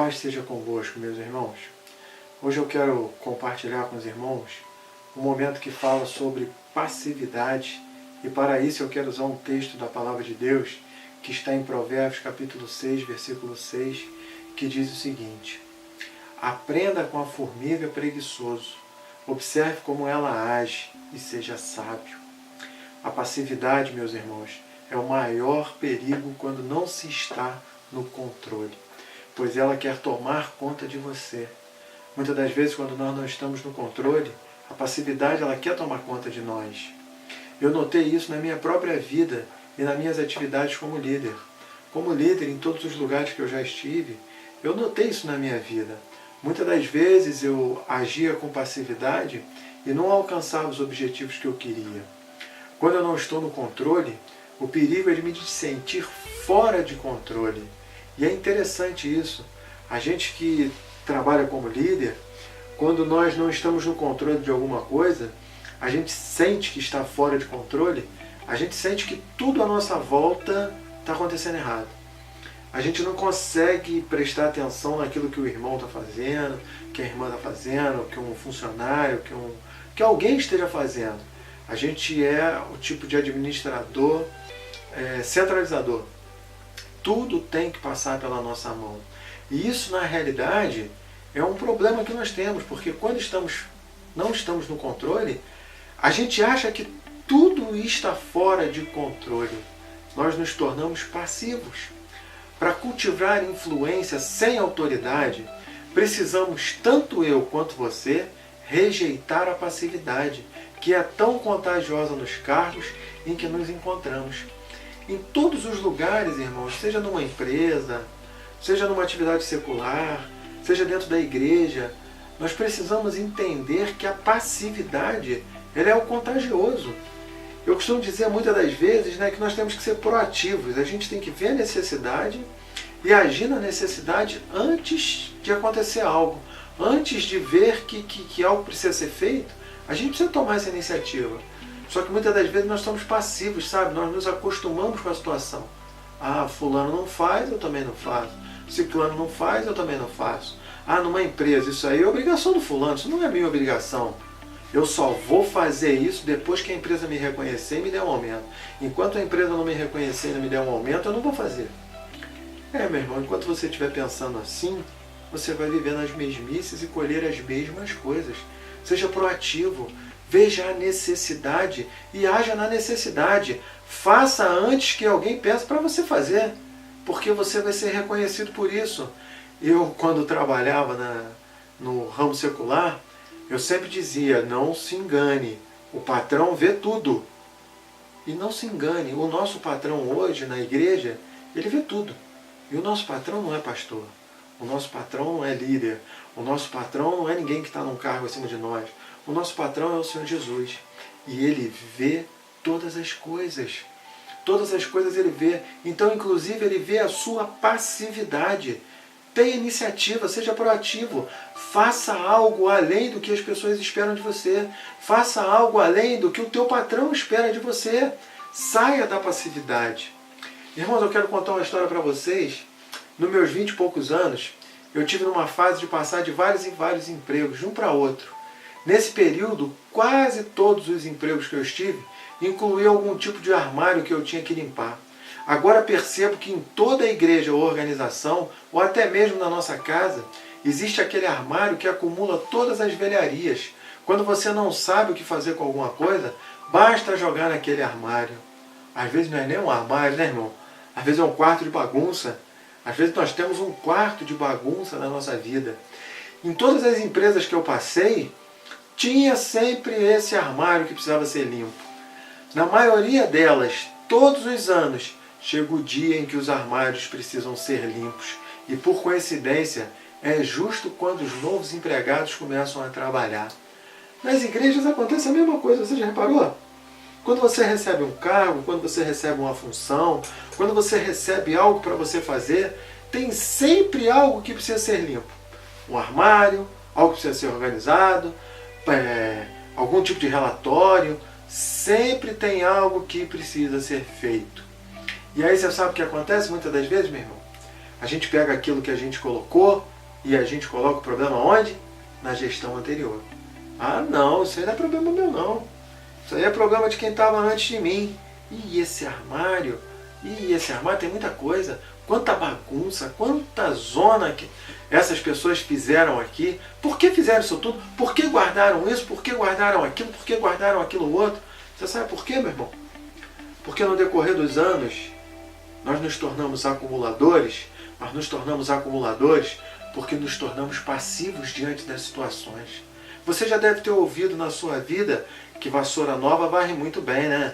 paz seja convosco, meus irmãos. Hoje eu quero compartilhar com os irmãos um momento que fala sobre passividade, e para isso eu quero usar um texto da Palavra de Deus que está em Provérbios capítulo 6, versículo 6, que diz o seguinte: aprenda com a formiga preguiçoso, observe como ela age e seja sábio. A passividade, meus irmãos, é o maior perigo quando não se está no controle, pois ela quer tomar conta de você. Muitas das vezes, quando nós não estamos no controle, a passividade ela quer tomar conta de nós. Eu notei isso na minha própria vida e nas minhas atividades como líder. Como líder, em todos os lugares que eu já estive, eu notei isso na minha vida. Muitas das vezes eu agia com passividade e não alcançava os objetivos que eu queria. Quando eu não estou no controle, o perigo é de me sentir fora de controle. E é interessante isso. A gente que trabalha como líder, quando nós não estamos no controle de alguma coisa, a gente sente que está fora de controle, a gente sente que tudo à nossa volta está acontecendo errado. A gente não consegue prestar atenção naquilo que o irmão está fazendo, que a irmã está fazendo, que um funcionário, que alguém esteja fazendo. A gente é o tipo de administrador centralizador. Tudo tem que passar pela nossa mão. E isso, na realidade, é um problema que nós temos, porque quando não estamos no controle, a gente acha que tudo está fora de controle. Nós nos tornamos passivos. Para cultivar influência sem autoridade, precisamos, tanto eu quanto você, rejeitar a passividade, que é tão contagiosa nos cargos em que nos encontramos. Em todos os lugares, irmãos, seja numa empresa, seja numa atividade secular, seja dentro da igreja, nós precisamos entender que a passividade ela é o contagioso. Eu costumo dizer muitas das vezes que nós temos que ser proativos. A gente tem que ver a necessidade e agir na necessidade antes de acontecer algo. Antes de ver que algo precisa ser feito, a gente precisa tomar essa iniciativa. Só que muitas das vezes nós somos passivos, sabe? Nós nos acostumamos com a situação. Ah, fulano não faz, eu também não faço. Ciclano não faz, eu também não faço. Ah, numa empresa, isso aí é obrigação do fulano, isso não é minha obrigação. Eu só vou fazer isso depois que a empresa me reconhecer e me der um aumento. Enquanto a empresa não me reconhecer e não me der um aumento, eu não vou fazer. Meu irmão, enquanto você estiver pensando assim, você vai viver nas mesmices e colher as mesmas coisas. Seja proativo, veja a necessidade e haja na necessidade. Faça antes que alguém peça para você fazer, porque você vai ser reconhecido por isso. Eu, quando trabalhava no ramo secular, eu sempre dizia, não se engane, o patrão vê tudo. E não se engane, o nosso patrão hoje na igreja, ele vê tudo. E o nosso patrão não é pastor, o nosso patrão não é líder, o nosso patrão não é ninguém que está num cargo acima de nós. O nosso patrão é o Senhor Jesus. E ele vê todas as coisas. Todas as coisas ele vê. Então, inclusive, ele vê a sua passividade. Tenha iniciativa, seja proativo. Faça algo além do que as pessoas esperam de você. Faça algo além do que o teu patrão espera de você. Saia da passividade. Irmãos, eu quero contar uma história para vocês. Nos meus 20 e poucos anos, eu tive numa fase de passar de vários e vários empregos, de um para outro. Nesse período, quase todos os empregos que eu estive incluíam algum tipo de armário que eu tinha que limpar. Agora percebo que em toda a igreja ou organização, ou até mesmo na nossa casa, existe aquele armário que acumula todas as velharias. Quando você não sabe o que fazer com alguma coisa, basta jogar naquele armário. Às vezes não é nem um armário, né, irmão? Às vezes é um quarto de bagunça. Às vezes nós temos um quarto de bagunça na nossa vida. Em todas as empresas que eu passei, tinha sempre esse armário que precisava ser limpo. Na maioria delas, todos os anos, chega o dia em que os armários precisam ser limpos. E por coincidência, é justo quando os novos empregados começam a trabalhar. Nas igrejas acontece a mesma coisa, você já reparou? Quando você recebe um cargo, quando você recebe uma função, quando você recebe algo para você fazer, tem sempre algo que precisa ser limpo. Um armário, algo que precisa ser organizado, algum tipo de relatório, sempre tem algo que precisa ser feito. E aí você sabe o que acontece muitas das vezes, meu irmão? A gente pega aquilo que a gente colocou, E a gente coloca o problema onde? Na gestão anterior. Ah, não, isso aí não é problema meu, não. Isso aí é problema de quem estava antes de mim. E esse armário? E esse armário tem muita coisa. Quanta bagunça, quanta zona que essas pessoas fizeram aqui. Por que fizeram isso tudo? Por que guardaram isso? Por que guardaram aquilo? Por que guardaram aquilo outro? Você sabe por quê, meu irmão? Porque no decorrer dos anos, nós nos tornamos acumuladores, mas nos tornamos acumuladores porque nos tornamos passivos diante das situações. Você já deve ter ouvido na sua vida que vassoura nova varre muito bem, né?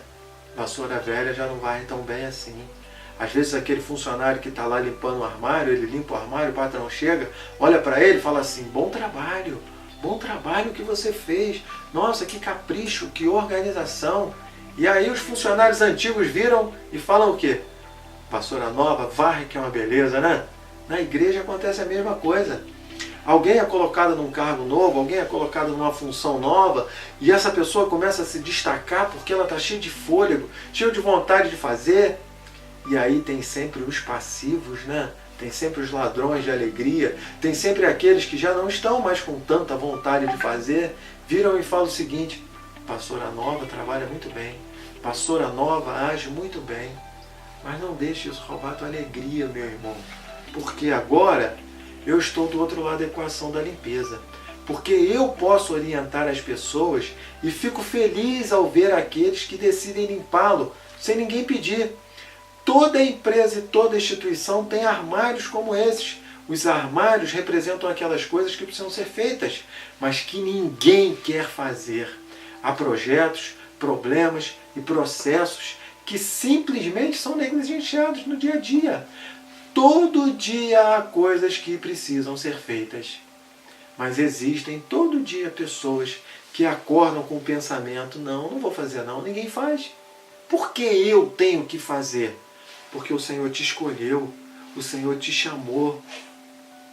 Vassoura velha já não varre tão bem assim. Às vezes aquele funcionário que está lá limpando o armário, ele limpa o armário, o patrão chega, olha para ele e fala assim, bom trabalho que você fez, nossa, que capricho, que organização. E aí os funcionários antigos viram e falam o quê? Vassoura nova, varre que é uma beleza, né? Na igreja acontece a mesma coisa. Alguém é colocado num cargo novo, alguém é colocado numa função nova, e essa pessoa começa a se destacar porque ela está cheia de fôlego, cheia de vontade de fazer. E aí tem sempre os passivos, né? Tem sempre os ladrões de alegria, tem sempre aqueles que já não estão mais com tanta vontade de fazer, viram e falam o seguinte, pastora nova trabalha muito bem, pastora nova age muito bem, mas não deixe isso roubar a tua alegria, meu irmão, porque agora eu estou do outro lado da equação da limpeza, porque eu posso orientar as pessoas e fico feliz ao ver aqueles que decidem limpá-lo sem ninguém pedir. Toda empresa e toda instituição tem armários como esses. Os armários representam aquelas coisas que precisam ser feitas, mas que ninguém quer fazer. Há projetos, problemas e processos que simplesmente são negligenciados no dia a dia. Todo dia há coisas que precisam ser feitas. Mas existem todo dia pessoas que acordam com o pensamento, não vou fazer não, ninguém faz. Por que eu tenho que fazer? Porque o Senhor te escolheu, o Senhor te chamou,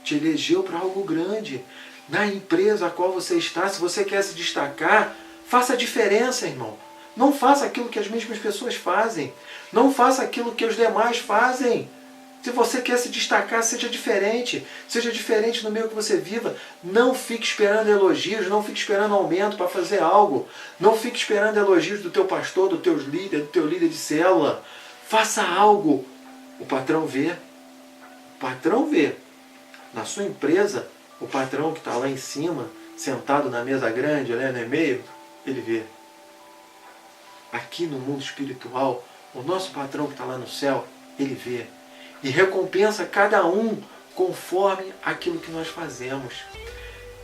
te elegeu para algo grande. Na empresa a qual você está, se você quer se destacar, faça a diferença, irmão. Não faça aquilo que as mesmas pessoas fazem. Não faça aquilo que os demais fazem. Se você quer se destacar, seja diferente. Seja diferente no meio que você viva. Não fique esperando elogios, não fique esperando aumento para fazer algo. Não fique esperando elogios do teu pastor, do teu líder de célula. Faça algo. O patrão vê. O patrão vê. Na sua empresa, o patrão que está lá em cima, sentado na mesa grande, olhando no e-mail, ele vê. Aqui no mundo espiritual, o nosso patrão que está lá no céu, ele vê. E recompensa cada um conforme aquilo que nós fazemos.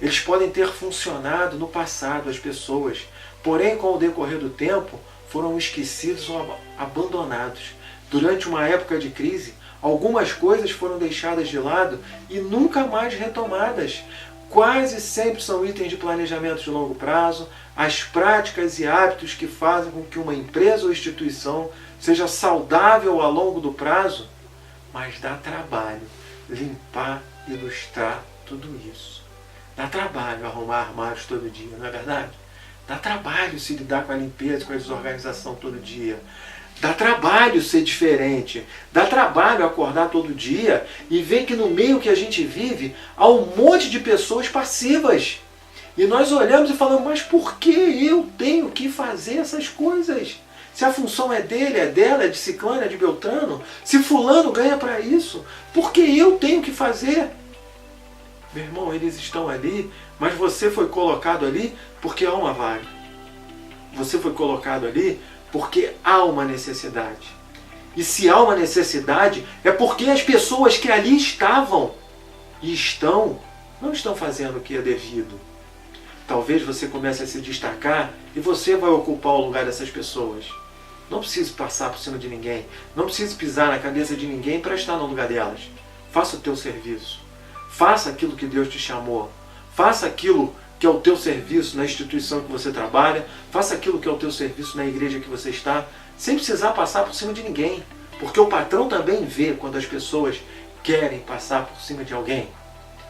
Eles podem ter funcionado no passado, as pessoas, porém, com o decorrer do tempo, foram esquecidos ou abandonados. Durante uma época de crise, algumas coisas foram deixadas de lado e nunca mais retomadas. Quase sempre são itens de planejamento de longo prazo, as práticas e hábitos que fazem com que uma empresa ou instituição seja saudável a longo do prazo, mas dá trabalho limpar e ilustrar tudo isso. Dá trabalho arrumar armários todo dia, não é verdade? Dá trabalho se lidar com a limpeza, com a desorganização todo dia. Dá trabalho ser diferente. Dá trabalho acordar todo dia e ver que no meio que a gente vive há um monte de pessoas passivas. E nós olhamos e falamos, mas por que eu tenho que fazer essas coisas? Se a função é dele, é dela, é de ciclano, é de beltrano, se fulano ganha para isso, por que eu tenho que fazer? Meu irmão, eles estão ali, mas você foi colocado ali porque há uma vaga. Você foi colocado ali porque há uma necessidade. E se há uma necessidade, é porque as pessoas que ali estavam e não estão fazendo o que é devido. Talvez você comece a se destacar e você vai ocupar o lugar dessas pessoas. Não precisa passar por cima de ninguém. Não precisa pisar na cabeça de ninguém para estar no lugar delas. Faça o teu serviço. Faça aquilo que Deus te chamou. Faça aquilo que é o teu serviço na instituição que você trabalha. Faça aquilo que é o teu serviço na igreja que você está, sem precisar passar por cima de ninguém. Porque o patrão também vê quando as pessoas querem passar por cima de alguém.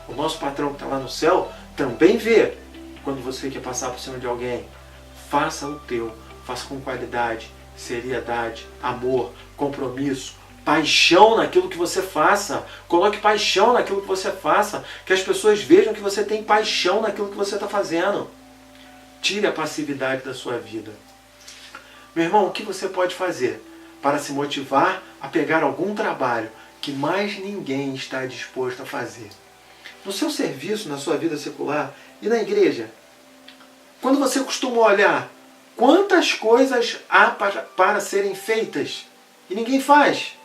O nosso patrão que está lá no céu também vê quando você quer passar por cima de alguém. Faça o teu. Faça com qualidade, seriedade, amor, compromisso, paixão naquilo que você faça. Coloque paixão naquilo que você faça. Que as pessoas vejam que você tem paixão naquilo que você está fazendo. Tire a passividade da sua vida. Meu irmão, o que você pode fazer para se motivar a pegar algum trabalho que mais ninguém está disposto a fazer? No seu serviço, na sua vida secular e na igreja. Quando você costuma olhar quantas coisas há para serem feitas e ninguém faz.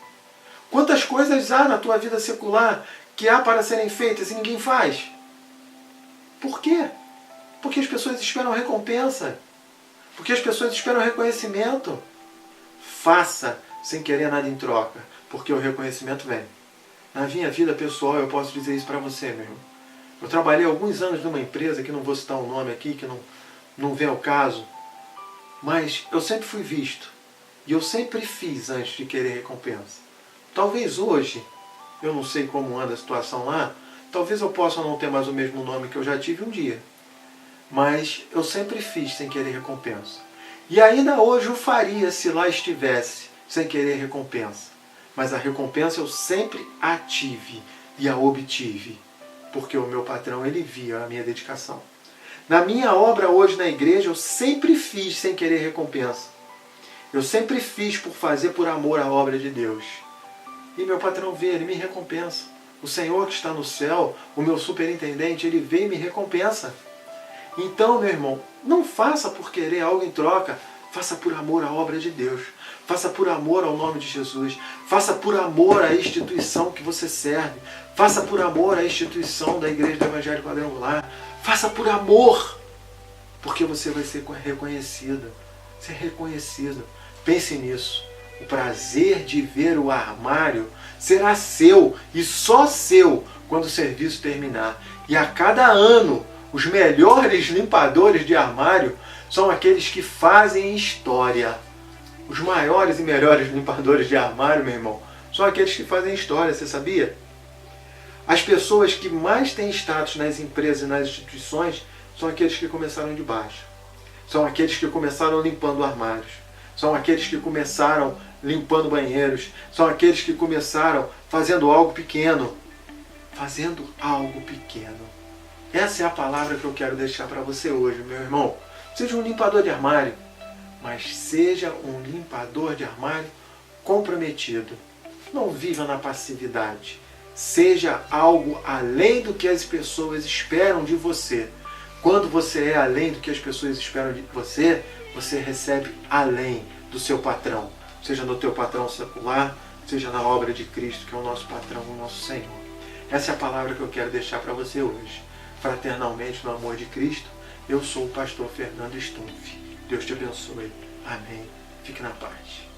Quantas coisas há na tua vida secular que há para serem feitas e ninguém faz? Por quê? Porque as pessoas esperam recompensa. Porque as pessoas esperam reconhecimento. Faça sem querer nada em troca, porque o reconhecimento vem. Na minha vida pessoal, eu posso dizer isso para você, meu irmão. Eu trabalhei alguns anos numa empresa, que não vou citar o nome aqui, que não vem ao caso, mas eu sempre fui visto. E eu sempre fiz antes de querer recompensa. Talvez hoje, eu não sei como anda a situação lá, talvez eu possa não ter mais o mesmo nome que eu já tive um dia. Mas eu sempre fiz sem querer recompensa. E ainda hoje o faria se lá estivesse, sem querer recompensa. Mas a recompensa eu sempre a tive e a obtive. Porque o meu patrão, ele via a minha dedicação. Na minha obra hoje na igreja, eu sempre fiz sem querer recompensa. Eu sempre fiz por fazer por amor à obra de Deus. E meu patrão vê, ele me recompensa. O Senhor que está no céu, o meu superintendente, ele vê e me recompensa. Então, meu irmão, não faça por querer algo em troca. Faça por amor à obra de Deus. Faça por amor ao nome de Jesus. Faça por amor à instituição que você serve. Faça por amor à instituição da Igreja do Evangelho Quadrangular. Faça por amor. Porque você vai ser reconhecido. Ser reconhecido. Pense nisso. O prazer de ver o armário será seu e só seu quando o serviço terminar. E a cada ano, os melhores limpadores de armário são aqueles que fazem história. Os maiores e melhores limpadores de armário, meu irmão, são aqueles que fazem história, você sabia? As pessoas que mais têm status nas empresas e nas instituições são aqueles que começaram de baixo. São aqueles que começaram limpando armários. São aqueles que começaram limpando banheiros. São aqueles que começaram fazendo algo pequeno. Fazendo algo pequeno. Essa é a palavra que eu quero deixar para você hoje, meu irmão. Seja um limpador de armário, mas seja um limpador de armário comprometido. Não viva na passividade. Seja algo além do que as pessoas esperam de você. Quando você é além do que as pessoas esperam de você, você recebe além do seu patrão. Seja no teu patrão secular, seja na obra de Cristo, que é o nosso patrão, o nosso Senhor. Essa é a palavra que eu quero deixar para você hoje. Fraternalmente, no amor de Cristo, eu sou o pastor Fernando Stumpf. Deus te abençoe. Amém. Fique na paz.